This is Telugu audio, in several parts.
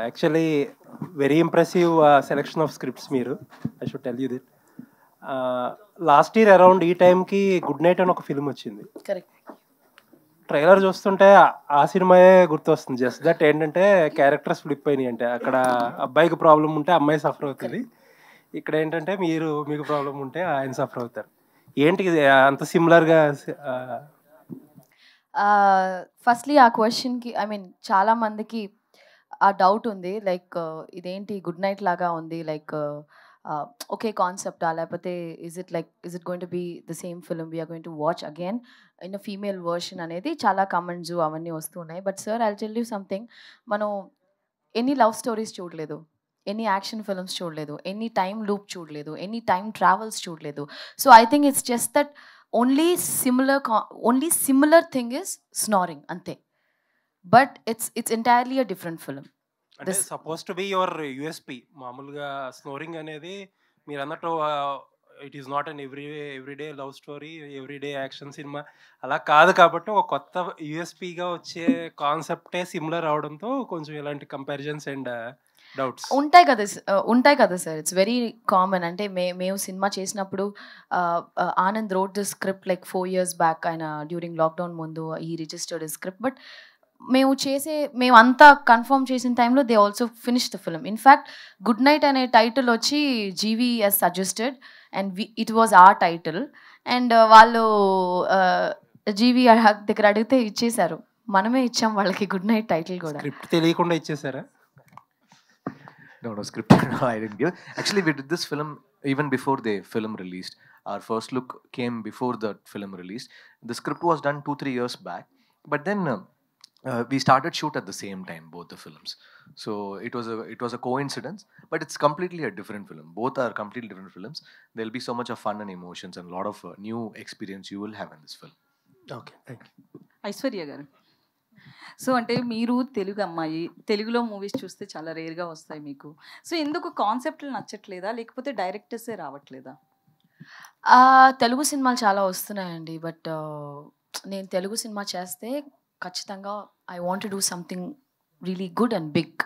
Actually very impressive selection of scripts మీరు. I should tell you that. Last year around ఈ టైంకి గుడ్ నైట్ అని ఒక ఫిల్మ్ వచ్చింది. కరెక్ట్. ట్రైలర్ చూస్తుంటే ఆ సినిమాయే గుర్తొస్తుంది. జస్ట్ దట్ ఏంటంటే క్యారెక్టర్స్ ఫ్లిప్ అయినాయి. అంటే అక్కడ అబ్బాయికి ప్రాబ్లం ఉంటే అమ్మాయి సఫర్ అవుతుంది, ఇక్కడ ఏంటంటే మీకు ప్రాబ్లం ఉంటే ఆయన సఫర్ అవుతారు. ఏంటి ఇది అంత సిమిలర్గా? ఫస్ట్లీ ఆ క్వశ్చన్కి ఐ మీన్ చాలా మందికి ఆ డౌట్ ఉంది, లైక్ ఇదేంటి గుడ్ నైట్ లాగా ఉంది, లైక్ ఒకే కాన్సెప్టా లేకపోతే is it going to be the same film we're going to watch again in a female version అనేది చాలా కమెంట్స్ అవన్నీ వస్తున్నాయి. But sir I'll tell you something, మనం ఎన్ని లవ్ స్టోరీస్ చూడలేదు, ఎన్ని యాక్షన్ ఫిల్మ్స్ చూడలేదు, ఎన్ని టైమ్ లూప్ చూడలేదు, ఎన్ని టైమ్ ట్రావెల్స్ చూడలేదు. So I think it's just that only similar thing is snoring అంతే. But it's entirely a different film. అంటే suppose to be your USP. మామూలుగా స్నోరింగ్ అనేది మీరు అన్నట్టు it is not an everyday love story, everyday action cinema అలా కాదు. కాబట్టి ఒక కొత్త యూఎస్పీగా వచ్చే కాన్సెప్టే సిమిలర్ అవడంతో కొంచెం ఇలాంటి కంపారిజన్స్ అండ్ డౌట్స్ ఉంటాయి కదా సార్. It's very common. అంటే మేము సినిమా చేసినప్పుడు Anand road the script like 4 years back. ఆయన డ్యూరింగ్ లాక్డౌన్ ముందు ఈ రిజిస్టర్డ్ స్క్రిప్ట్. బట్ మేము అంతా కన్ఫర్మ్ చేసిన టైంలో they also finish the film. In fact good night అనే టైటిల్ వచ్చి GV has suggested and it was our title. And వాళ్ళు జీవీ దగ్గర అడిగితే ఇచ్చేశారు, మనమే ఇచ్చాం వాళ్ళకి గుడ్ నైట్ టైటిల్ కూడా. స్క్రిప్ట్ తెలియకుండా ఇచ్చేసారా? No, script. No, I didn't give. Actually, we did this film even before the film released. Our first look came before the film released. The script was done 2-3 years back, but then we started shoot at the same time, both the films. So it was a coincidence, but it's completely a different film. Both are completely different films. There'll be so much of fun and emotions and a lot of new experience you will have in this film. Okay, thank you. Aishwarya గారు, సో అంటే మీరు తెలుగు అమ్మాయి, తెలుగులో మూవీస్ చూస్తే చాలా రేర్గా వస్తాయి మీకు. సో ఎందుకు కాన్సెప్ట్లు నచ్చట్లేదా, లేకపోతే డైరెక్టర్సే రావట్లేదా? తెలుగు సినిమాలు చాలా వస్తున్నాయండి. బట్ నేను తెలుగు సినిమా చేస్తే ఖచ్చితంగా I want to do something really good and big.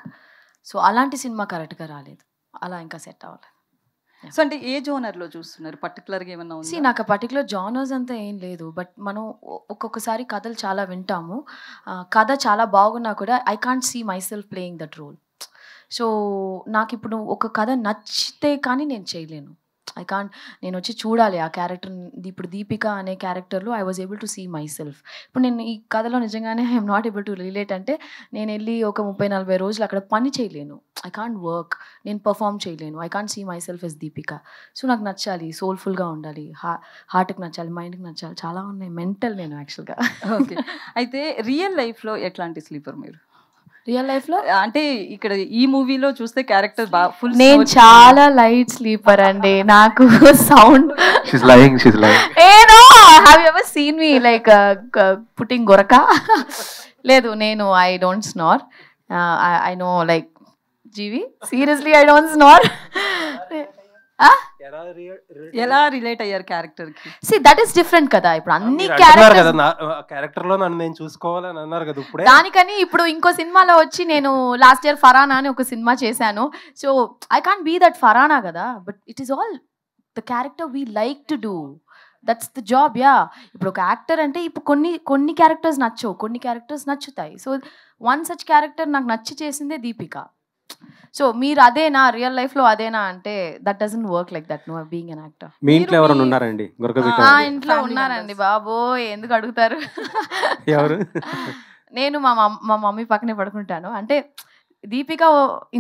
So అలాంటి సినిమా కరెక్ట్గా రాలేదు, అలా ఇంకా సెట్ అవ్వలేదు. సో అంటే ఏ జోనర్లో చూస్తున్నారు, పర్టికులర్గా ఏమన్నా ఉంది? నాకు పర్టికులర్ జానర్స్ అంతా ఏం లేదు. బట్ మనం ఒక్కొక్కసారి కథలు చాలా వింటాము, కథ చాలా బాగున్నా కూడా I can't see myself playing that role. So నాకు ఇప్పుడు ఒక కథ నచ్చితే కానీ నేను చేయలేను. నేను వచ్చి చూడాలి ఆ క్యారెక్టర్. ఇప్పుడు దీపిక అనే క్యారెక్టర్లో I was able to see myself. ఇప్పుడు నేను ఈ కథలో నిజంగానే I'm not able to relate అంటే నేను వెళ్ళి ఒక 30-40 రోజులు అక్కడ పని చేయలేను. ఐ కాంట్ వర్క్, నేను పర్ఫామ్ చేయలేను. I can't see myself as Deepika. So నాకు నచ్చాలి, సోల్ఫుల్గా ఉండాలి, హార్ట్కి నచ్చాలి, మైండ్కి నచ్చాలి, చాలా ఉన్నాయి. మెంటల్ నేను యాక్చువల్గా. ఓకే, అయితే రియల్ లైఫ్లో ఎట్లాంటి స్లీపర్ మీరు? రియల్ లైఫ్లో అంటే ఇక్కడ ఈ మూవీలో చూస్తే క్యారెక్టర్ ఫుల్. నేను చాలా లైట్ స్లీపర్ అండి. నాకు సౌండ్ ఏనో have you ever seen me like putting గొరక? లేదు, నేను I don't snore. I know like జీవి, సీరియస్లీ ఐ డోంట్ స్నోర్. ఎలా రిలేట్ అయ్యారు క్యారెక్టర్ కి? సి దట్ ఇస్ డిఫరెంట్ కదా. ఇప్పుడు అన్ని క్యారెక్టర్ లో నన్ను నేను చూసుకోవాలని అన్నారు కదా ఇప్పుడే. దానికని ఇప్పుడు ఇంకో సినిమాలో వచ్చి నేను లాస్ట్ ఇయర్ ఫరానా అని ఒక సినిమా చేశాను. So I can't be that ఫరానా కదా. But it is all the character we like to do, that's the job. Yeah, ఇప్పుడు ఒక యాక్టర్ అంటే ఇప్పుడు కొన్ని క్యారెక్టర్స్ నచ్చవు, కొన్ని క్యారెక్టర్స్ నచ్చుతాయి. సో వన్ సచ్ క్యారెక్టర్ నాకు నచ్చి చేసిందే దీపిక. సో మీరు అదేనా రియల్ లైఫ్ లో అదేనా అంటే that doesn't work like that. No being an actor. మీ ఇంట్లో ఎవరైనా ఉన్నారండి? ఇంట్లో ఉన్నారండి బాబో, ఎందుకు అడుగుతారు? ఎవరు? నేను మా మమ్మీ పక్కనే పడుకుంటాను. అంటే దీపిక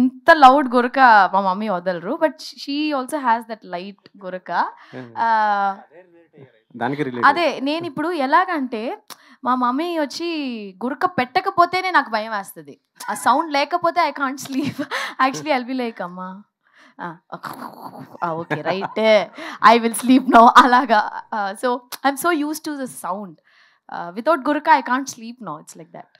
ఇంత లౌడ్ గురక మా మమ్మీ వదలరు, but she also has that light గురక. అదే నేను ఇప్పుడు ఎలాగంటే మా మమ్మీ వచ్చి గురక పెట్టకపోతేనే నాకు భయం వేస్తుంది. ఆ సౌండ్ లేకపోతే I can't sleep. Actually I'll be like అమ్మా okay right I will sleep now అలాగా. So I'm so used to the sound. Without గురక I can't sleep now. It's like that.